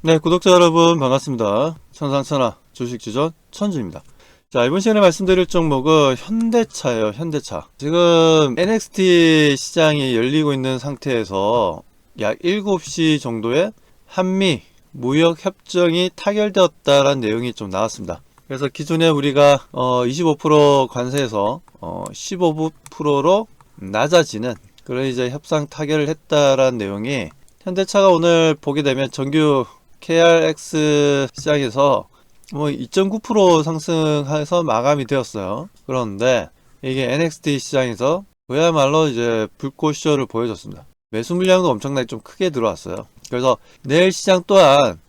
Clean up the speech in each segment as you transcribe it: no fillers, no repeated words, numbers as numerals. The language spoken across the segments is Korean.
네, 구독자 여러분 반갑습니다. 천상천하 주식주전 천주입니다. 자, 이번 시간에 말씀드릴 종목은 현대차예요. 현대차. 지금 NXT 시장이 열리고 있는 상태에서 약 7시 정도에 한미 무역 협정이 타결되었다라는 내용이 좀 나왔습니다. 그래서 기존에 우리가 25% 관세에서 15%로 낮아지는 그런 이제 협상 타결을 했다라는 내용이, 현대차가 오늘 보게 되면 정규 KRX 시장에서 뭐 2.9% 상승해서 마감이 되었어요. 그런데 이게 NXT 시장에서 그야말로 이제 불꽃쇼를 보여줬습니다. 매수 물량도 엄청나게 좀 크게 들어왔어요. 그래서 내일 시장 또한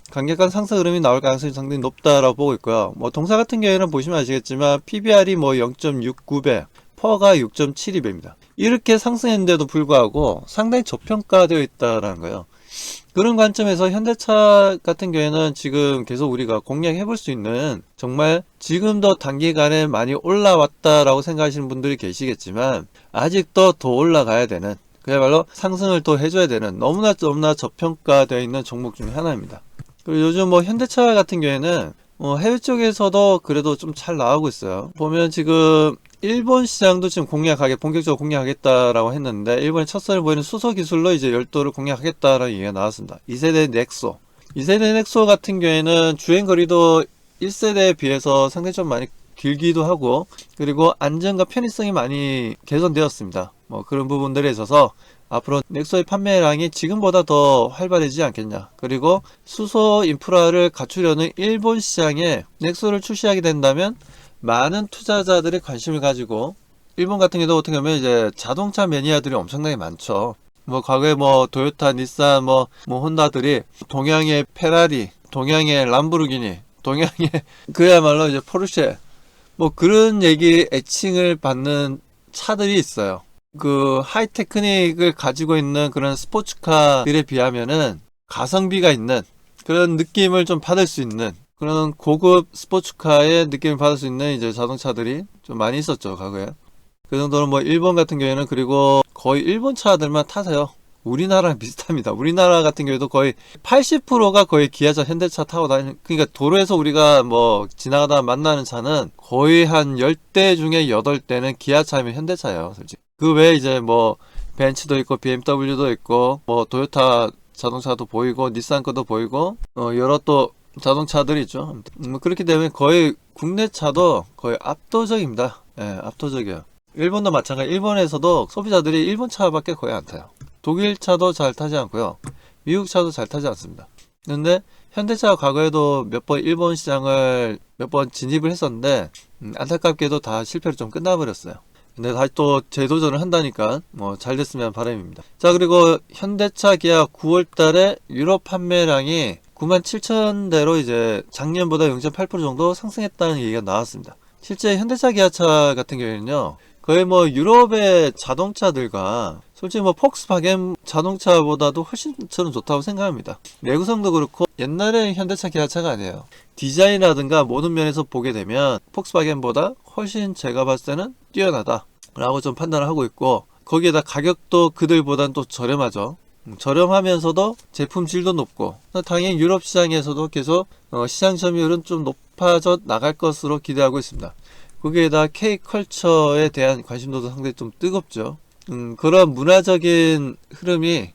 강력한 상승 흐름이 나올 가능성이 상당히 높다라고 보고 있고요. 뭐 동사 같은 경우에는 보시면 아시겠지만 PBR이 뭐 0.69배, 퍼가 6.72배입니다. 이렇게 상승했는데도 불구하고 상당히 저평가되어 있다라는 거예요. 그런 관점에서 현대차 같은 경우에는 지금 계속 우리가 공략해 볼 수 있는, 정말 지금도 단기간에 많이 올라왔다라고 생각하시는 분들이 계시겠지만 아직도 더 올라가야 되는, 그야말로 상승을 또 해줘야 되는 너무나 저평가되어 있는 종목 중에 하나입니다. 그리고 요즘 뭐 현대차 같은 경우에는 해외 쪽에서도 그래도 좀 잘 나오고 있어요. 보면 지금 일본 시장도 지금 본격적으로 공략하겠다라고 했는데, 일본의 첫 선을 보이는 수소 기술로 이제 열도를 공략하겠다라는 얘기가 나왔습니다. 2세대 넥소. 2세대 넥소 같은 경우에는 주행거리도 1세대에 비해서 상당히 좀 많이 길기도 하고, 그리고 안전과 편의성이 많이 개선되었습니다. 뭐 그런 부분들에 있어서 앞으로 넥소의 판매량이 지금보다 더 활발해지지 않겠냐. 그리고 수소 인프라를 갖추려는 일본 시장에 넥소를 출시하게 된다면 많은 투자자들의 관심을 가지고, 일본 같은 경우도 어떻게 보면 이제 자동차 매니아들이 엄청나게 많죠. 뭐 과거에 뭐 도요타, 닛산, 뭐 혼다들이 동양의 페라리, 동양의 람보르기니, 동양의 그야말로 이제 포르쉐, 뭐 그런 얘기 애칭을 받는 차들이 있어요. 그 하이테크닉을 가지고 있는 그런 스포츠카들에 비하면은 가성비가 있는 그런 느낌을 좀 받을 수 있는 그런 고급 스포츠카의 느낌을 받을 수 있는 이제 자동차들이 좀 많이 있었죠, 과거에. 그 정도는 뭐 일본 같은 경우에는, 그리고 거의 일본 차들만 타세요. 우리나라랑 비슷합니다. 우리나라 같은 경우에도 거의 80%가 거의 기아차, 현대차 타고 다니는, 그러니까 도로에서 우리가 뭐 지나가다 만나는 차는 거의 한 10대 중에 8대는 기아차면 현대차예요, 솔직히. 그 외에 이제 뭐 벤츠도 있고 BMW도 있고 뭐 도요타 자동차도 보이고 닛산 거도 보이고 여러 또 자동차들이 있죠. 그렇기 때문에 거의 국내 차도 거의 압도적입니다. 예, 압도적이에요. 일본도 마찬가지. 일본에서도 소비자들이 일본 차밖에 거의 안 타요. 독일 차도 잘 타지 않고요. 미국 차도 잘 타지 않습니다. 그런데 현대차가 과거에도 몇 번 일본 시장을 몇 번 진입을 했었는데 안타깝게도 다 실패로 좀 끝나버렸어요. 근데 다시 또 재도전을 한다니까 뭐 잘 됐으면 바람입니다. 자, 그리고 현대차 기아 9월 달에 유럽 판매량이 97,000대로 이제 작년보다 0.8% 정도 상승했다는 얘기가 나왔습니다. 실제 현대차 기아차 같은 경우에는요, 거의 뭐 유럽의 자동차들과 솔직히 뭐 폭스바겐 자동차보다도 훨씬 저는 좋다고 생각합니다. 내구성도 그렇고 옛날에 현대차 기아차가 아니에요. 디자인이라든가 모든 면에서 보게 되면 폭스바겐보다 훨씬 제가 봤을 때는 뛰어나다 라고 좀 판단을 하고 있고, 거기에다 가격도 그들보단 또 저렴하죠. 저렴하면서도 제품 질도 높고, 당연히 유럽 시장에서도 계속 시장 점유율은 좀 높아져 나갈 것으로 기대하고 있습니다. 거기에다 K컬처에 대한 관심도도 상당히 좀 뜨겁죠. 그런 문화적인 흐름이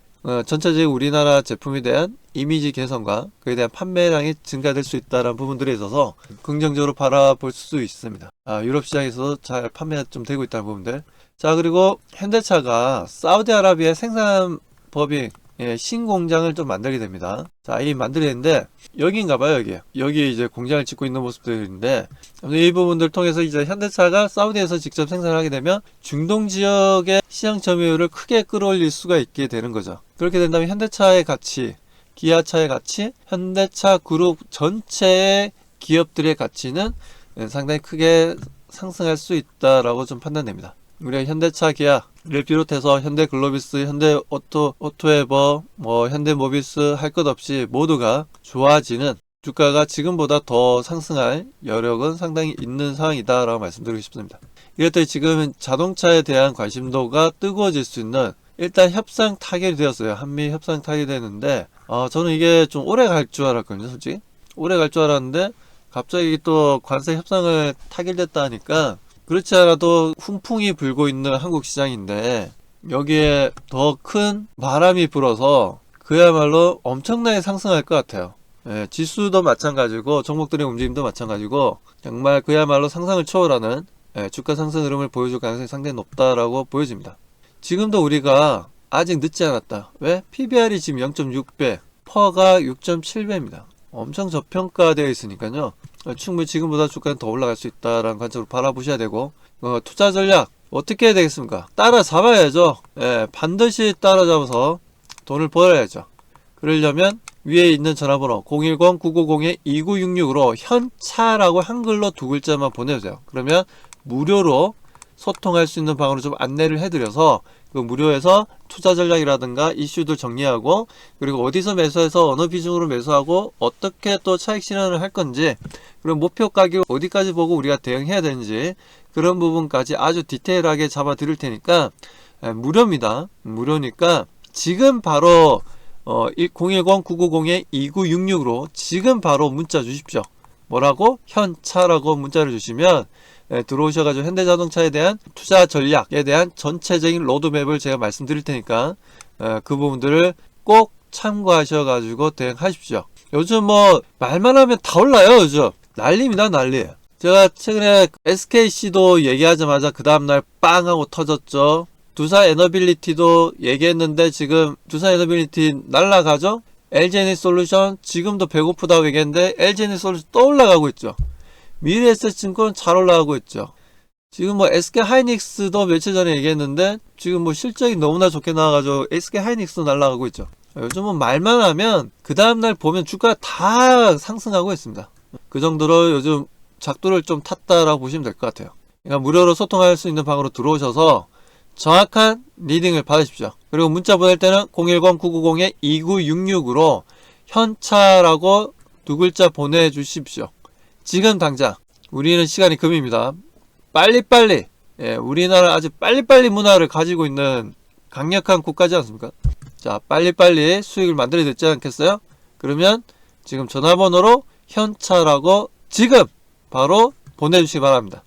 전체적인 우리나라 제품에 대한 이미지 개선과 그에 대한 판매량이 증가될 수 있다는 부분들에 있어서 긍정적으로 바라볼 수 있습니다. 유럽 시장에서도 잘 판매가 좀 되고 있다는 부분들. 자, 그리고 현대차가 사우디아라비아 생산 법인 신공장을 좀 만들게 됩니다. 자, 이 만들었는데 여기인가봐요. 여기 이제 공장을 짓고 있는 모습들인데, 이 부분들 통해서 이제 현대차가 사우디에서 직접 생산을 하게 되면 중동 지역의 시장 점유율을 크게 끌어올릴 수가 있게 되는 거죠. 그렇게 된다면 현대차의 가치, 기아차의 가치, 현대차 그룹 전체의 기업들의 가치는 상당히 크게 상승할 수 있다라고 좀 판단됩니다. 우리가 현대차 기아를 비롯해서 현대글로비스, 현대오토에버, 뭐 현대모비스 할 것 없이 모두가 좋아지는, 주가가 지금보다 더 상승할 여력은 상당히 있는 상황이다 라고 말씀드리고 싶습니다. 이것들이 지금 자동차에 대한 관심도가 뜨거워질 수 있는 일단 협상 타결이 되었어요. 한미 협상 타결이 되는데 저는 이게 좀 오래 갈 줄 알았거든요. 솔직히 오래 갈 줄 알았는데 갑자기 또 관세 협상을 타결됐다 하니까 그렇지 않아도 훈풍이 불고 있는 한국 시장인데 여기에 더 큰 바람이 불어서 그야말로 엄청나게 상승할 것 같아요. 예, 지수도 마찬가지고 종목들의 움직임도 마찬가지고 정말 그야말로 상상을 초월하는 주가 상승 흐름을 보여줄 가능성이 상당히 높다라고 보여집니다. 지금도 우리가 아직 늦지 않았다. 왜? PBR이 지금 0.6배, 퍼가 6.7배입니다. 엄청 저평가되어 있으니까요. 충분히 지금보다 주가는 더 올라갈 수 있다라는 관점으로 바라보셔야 되고 투자 전략 어떻게 해야 되겠습니까? 따라잡아야죠. 반드시 따라잡아서 돈을 벌어야죠. 그러려면 위에 있는 전화번호 010-990-2966으로 현차라고 한글로 두 글자만 보내주세요. 그러면 무료로 소통할 수 있는 방으로 좀 안내를 해드려서 그 무료에서 투자 전략이라든가 이슈들 정리하고 그리고 어디서 매수해서 어느 비중으로 매수하고 어떻게 또 차익 실현을 할 건지 그리고 목표 가격 어디까지 보고 우리가 대응해야 되는지 그런 부분까지 아주 디테일하게 잡아 드릴 테니까 무료입니다. 무료니까 지금 바로 010-990-2966으로 지금 바로 문자 주십시오. 뭐라고? 현차라고 문자를 주시면 들어오셔가지고 현대자동차에 대한 투자 전략에 대한 전체적인 로드맵을 제가 말씀드릴 테니까 그 부분들을 꼭 참고하셔가지고 대응하십시오. 요즘 뭐 말만 하면 다 올라요. 요즘 난리입니다. 난리. 제가 최근에 SKC도 얘기하자마자 그 다음날 빵 하고 터졌죠. 두산 에너빌리티도 얘기했는데 지금 두산 에너빌리티 날라가죠. LG에너지솔루션 지금도 배고프다고 얘기했는데 LG에너지솔루션 또 올라가고 있죠. 미래에셋증권 잘 올라가고 있죠. 지금 뭐 SK하이닉스도 며칠 전에 얘기했는데 지금 뭐 실적이 너무나 좋게 나와가지고 SK하이닉스도 날아가고 있죠. 요즘은 말만 하면 그 다음날 보면 주가가 다 상승하고 있습니다. 그 정도로 요즘 작두를 좀 탔다라고 보시면 될 것 같아요. 그러니까 무료로 소통할 수 있는 방으로 들어오셔서 정확한 리딩을 받으십시오. 그리고 문자 보낼 때는 010-990-2966으로 현차라고 두 글자 보내주십시오. 지금 당장 우리는 시간이 금입니다. 빨리빨리 우리나라 아주 빨리빨리 문화를 가지고 있는 강력한 국가지 않습니까? 자, 빨리빨리 수익을 만들어야 되지 않겠어요? 그러면 지금 전화번호로 현차라고 지금 바로 보내주시기 바랍니다.